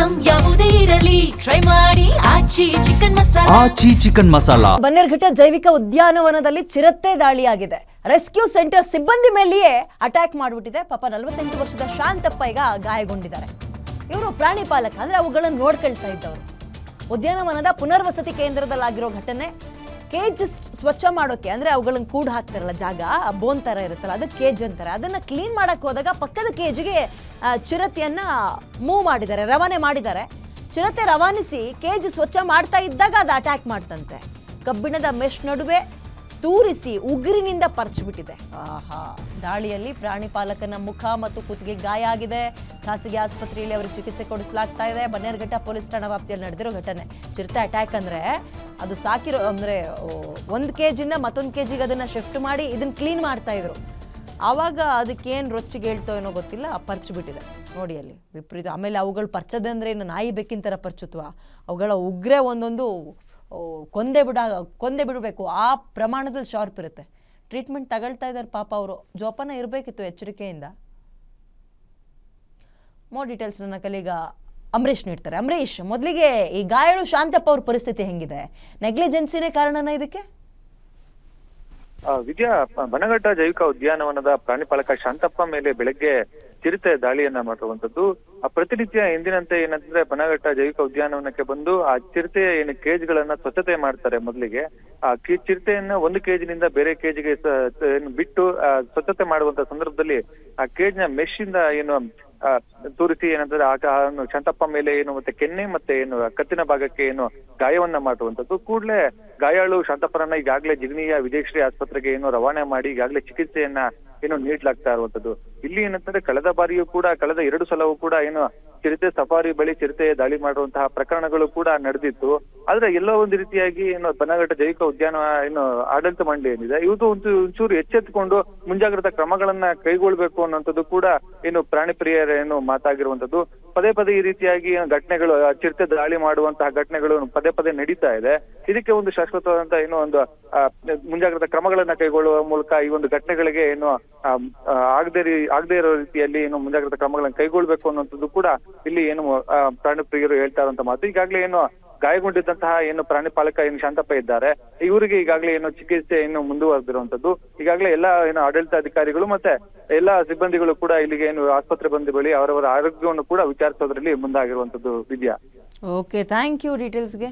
Item ಯಾವುದೇ ಇರಲಿ try ಮಾಡಿ ಆಚಿ ಚಿಕನ್ ಮಸಾಲಾ. ಬನ್ನೇರುಘಟ್ಟ ಜೈವಿಕ ಉದ್ಯಾನವನದಲ್ಲಿ ಚಿರತೆ ದಾಳಿಯಾಗಿದೆ. ರೆಸ್ಕ್ಯೂ ಸೆಂಟರ್ ಸಿಬ್ಬಂದಿ ಮೇಲೆಯೇ ಅಟ್ಯಾಕ್ ಮಾಡಿಬಿಟ್ಟಿದೆ. ಪಾಪ 48 ವರ್ಷದ ಶಾಂತಪ್ಪ ಈಗ ಗಾಯಗೊಂಡಿದ್ದಾರೆ. ಇವರು ಪ್ರಾಣಿ ಪಾಲಕ, ಅಂದ್ರೆ ಅವುಗಳನ್ನು ನೋಡ್ಕೊಳ್ತಾ ಇದ್ದವರು. ಉದ್ಯಾನವನದ ಪುನರ್ವಸತಿ ಕೇಂದ್ರದಲ್ಲಾಗಿರೋ ಘಟನೆ. ಕೇಜ್ ಸ್ವಚ್ಛ ಮಾಡೋಕೆ, ಅಂದ್ರೆ ಅವುಗಳನ್ನ ಕೂಡ್ ಹಾಕ್ತಾರಲ್ಲ ಜಾಗ, ಬೋನ್ ತರ ಇರುತ್ತಲ್ಲ, ಅದು ಕೇಜ್ ಅಂತಾರೆ. ಅದನ್ನ ಕ್ಲೀನ್ ಮಾಡಕ್ ಹೋದಾಗ ಪಕ್ಕದ ಕೇಜ್ಗೆ ಚಿರತೆಯನ್ನ ಮೂವ್ ಮಾಡಿದ್ದಾರೆ, ರವಾನೆ ಮಾಡಿದ್ದಾರೆ. ಚಿರತೆ ರವಾನಿಸಿ ಕೇಜ್ ಸ್ವಚ್ಛ ಮಾಡ್ತಾ ಇದ್ದಾಗ ಅದು ಅಟ್ಯಾಕ್ ಮಾಡ್ತಂತೆ. ಕಬ್ಬಿಣದ ಮೆಶ್ ನಡುವೆ ತೂರಿಸಿ ಉಗುರಿನಿಂದ ಪರ್ಚ್ಬಿಟ್ಟಿದೆ. ಆಹಾ, ದಾಳಿಯಲ್ಲಿ ಪ್ರಾಣಿ ಪಾಲಕನ ಮುಖ ಮತ್ತು ಕುತ್ತಿಗೆ ಗಾಯ ಆಗಿದೆ. ಖಾಸಗಿ ಆಸ್ಪತ್ರೆಯಲ್ಲಿ ಅವರಿಗೆ ಚಿಕಿತ್ಸೆ ಕೊಡಿಸಲಾಗ್ತಾ ಇದೆ. ಬನ್ನೇರುಘಟ್ಟ ಪೊಲೀಸ್ ಠಾಣಾ ವ್ಯಾಪ್ತಿಯಲ್ಲಿ ನಡೆದಿರೋ ಘಟನೆ. ಚಿರತೆ ಅಟ್ಯಾಕ್ ಅಂದ್ರೆ ಅದು ಸಾಕಿರೋ, ಅಂದ್ರೆ 1 kg ಮತ್ತೊಂದು kg ಅದನ್ನ ಶಿಫ್ಟ್ ಮಾಡಿ ಇದನ್ನ ಕ್ಲೀನ್ ಮಾಡ್ತಾ ಇದ್ರು. ಆವಾಗ ಅದಕ್ಕೇನು ರೊಚ್ಚಿಗೆ ಹೇಳ್ತೋ ಏನೋ ಗೊತ್ತಿಲ್ಲ, ಪರ್ಚ್ಬಿಟ್ಟಿದೆ ನೋಡಿ ಅಲ್ಲಿ ವಿಪರೀತ. ಆಮೇಲೆ ಅವುಗಳು ಪರ್ಚದೆ ಅಂದ್ರೆ ಇನ್ನು ನಾಯಿ ಬೆಕ್ಕಿನ ಥರ ಪರ್ಚುತ್ವ, ಅವುಗಳ ಉಗ್ರೆ ಒಂದೊಂದು ಕೊಂದೆ ಬಿಡಬೇಕು, ಆ ಪ್ರಮಾಣದಲ್ಲಿ ಶಾರ್ಪ್ ಇರುತ್ತೆ. ಟ್ರೀಟ್ಮೆಂಟ್ ತಗೊಳ್ತಾ ಇದ್ದಾರೆ ಪಾಪ. ಅವರು ಜೋಪಾನ ಇರಬೇಕಿತ್ತು, ಎಚ್ಚರಿಕೆಯಿಂದ. ಮೋರ್ ಡೀಟೇಲ್ಸ್ ನನ್ನ ಕಲೀಗ ಅಂಬರೀಶ್ ನೀಡ್ತಾರೆ. ಅಂಬರೀಶ್, ಮೊದಲಿಗೆ ಈ ಗಾಯಾಳು ಶಾಂತಪ್ಪ ಅವ್ರ ಪರಿಸ್ಥಿತಿ ಹೆಂಗಿದೆ? ನೆಗ್ಲಿಜೆನ್ಸಿನೇ ಕಾರಣನ ಇದಕ್ಕೆ? ವಿದ್ಯಾ, ಬನಘಟ್ಟ ಜೈವಿಕ ಉದ್ಯಾನವನದ ಪ್ರಾಣಿಪಾಲಕ ಶಾಂತಪ್ಪ ಮೇಲೆ ಬೆಳಗ್ಗೆ ಚಿರತೆ ದಾಳಿಯನ್ನ ಮಾಡಿರುವಂತದ್ದು. ಪ್ರತಿನಿತ್ಯ ಎಂದಿನಂತೆ ಏನಂತಂದ್ರೆ ಬನಘಟ್ಟ ಜೈವಿಕ ಉದ್ಯಾನವನಕ್ಕೆ ಬಂದು ಆ ಚಿರತೆಯ ಏನು ಕೇಜ್ ಗಳನ್ನ ಸ್ವಚ್ಛತೆ ಮಾಡ್ತಾರೆ. ಮೊದಲಿಗೆ ಆ ಚಿರತೆಯನ್ನ 1 kg ನಿಂದ ಬೇರೆ ಕೇಜ್ಗೆ ಬಿಟ್ಟು ಸ್ವಚ್ಛತೆ ಮಾಡುವಂತ ಸಂದರ್ಭದಲ್ಲಿ ಆ ಕೇಜ್ ನ ಮೆಶ್ ಇಂದ ಏನು ತೂರಿಸಿ ಏನಂದ್ರೆ ಶಾಂತಪ್ಪ ಮೇಲೆ ಏನು ಮತ್ತೆ ಕೆನ್ನೆ ಮತ್ತೆ ಏನು ಕತ್ತಿನ ಭಾಗಕ್ಕೆ ಏನು ಗಾಯವನ್ನ ಮಾಡುವಂತದ್ದು. ಕೂಡಲೇ ಗಾಯಾಳು ಶಾಂತಪ್ಪರನ್ನ ಈಗಾಗಲೇ ಜಿಗಣಿಯ ವಿಜಯಶ್ರೀ ಆಸ್ಪತ್ರೆಗೆ ಏನು ರವಾನೆ ಮಾಡಿ ಈಗಾಗಲೇ ಚಿಕಿತ್ಸೆಯನ್ನ ಏನು ನೀಡಲಾಗ್ತಾ ಇರುವಂತದ್ದು. ಇಲ್ಲಿ ಏನಂತಂದ್ರೆ ಕಳೆದ 2 ಸಲವೂ ಕೂಡ ಏನು ಚಿರತೆ ಸಫಾರಿ ಬಳಿ ಚಿರತೆ ದಾಳಿ ಮಾಡುವಂತಹ ಪ್ರಕರಣಗಳು ಕೂಡ ನಡೆದಿತ್ತು. ಆದ್ರೆ ಎಲ್ಲೋ ಒಂದು ರೀತಿಯಾಗಿ ಏನು ಬನಘಟ್ಟ ಜೈವಿಕ ಉದ್ಯಾನ ಏನು ಆಡಳಿತ ಮಂಡಳಿ ಏನಿದೆ, ಇವತ್ತು ಒಂಚೂರು ಎಚ್ಚೆತ್ತುಕೊಂಡು ಮುಂಜಾಗ್ರತಾ ಕ್ರಮಗಳನ್ನ ಕೈಗೊಳ್ಬೇಕು ಅನ್ನೋಂಥದ್ದು ಕೂಡ ಏನು ಪ್ರಾಣಿ ಪ್ರಿಯರ ಏನು ಮಾತಾಗಿರುವಂತದ್ದು. ಪದೇ ಈ ರೀತಿಯಾಗಿ ಘಟನೆಗಳು, ಚಿರತೆ ದಾಳಿ ಮಾಡುವಂತಹ ಘಟನೆಗಳು ಪದೇ ನಡೀತಾ ಇದೆ. ಇದಕ್ಕೆ ಒಂದು ಶಾಶ್ವತವಾದಂತಹ ಏನು ಒಂದು ಮುಂಜಾಗ್ರತಾ ಕ್ರಮಗಳನ್ನ ಕೈಗೊಳ್ಳುವ ಮೂಲಕ ಈ ಒಂದು ಘಟನೆಗಳಿಗೆ ಏನು ಆಗದೇ ಇರೋ ರೀತಿಯಲ್ಲಿ ಏನು ಮುಂಜಾಗ್ರತಾ ಕ್ರಮಗಳನ್ನ ಕೈಗೊಳ್ಬೇಕು ಅನ್ನುವಂಥದ್ದು ಕೂಡ ಇಲ್ಲಿ ಏನು ಪ್ರಾಣಿ ಪ್ರಿಯರು ಹೇಳ್ತಾ ಇರುವಂತ ಮಾತು. ಈಗಾಗಲೇ ಏನು ಗಾಯಗೊಂಡಿದ್ದಂತಹ ಏನು ಪ್ರಾಣಿ ಪಾಲಕ ಏನು ಶಾಂತಪ್ಪ ಇದ್ದಾರೆ, ಇವರಿಗೆ ಈಗಾಗಲೇ ಏನು ಚಿಕಿತ್ಸೆ ಇನ್ನು ಮುಂದುವರೆದಿರುವಂತದ್ದು. ಈಗಾಗಲೇ ಎಲ್ಲ ಏನು ಆಡಳಿತಾಧಿಕಾರಿಗಳು ಮತ್ತೆ ಎಲ್ಲಾ ಸಿಬ್ಬಂದಿಗಳು ಕೂಡ ಇಲ್ಲಿಗೆ ಏನು ಆಸ್ಪತ್ರೆ ಬಂದ ಬಳಿ ಅವರವರ ಆರೋಗ್ಯವನ್ನು ಕೂಡ ವಿಚಾರಿಸೋದ್ರಲ್ಲಿ ಮುಂದಾಗಿರುವಂತದ್ದು. ವಿದ್ಯಾ, ಓಕೆ, ಥ್ಯಾಂಕ್ ಯು ಡೀಟೇಲ್ಸ್ಗೆ.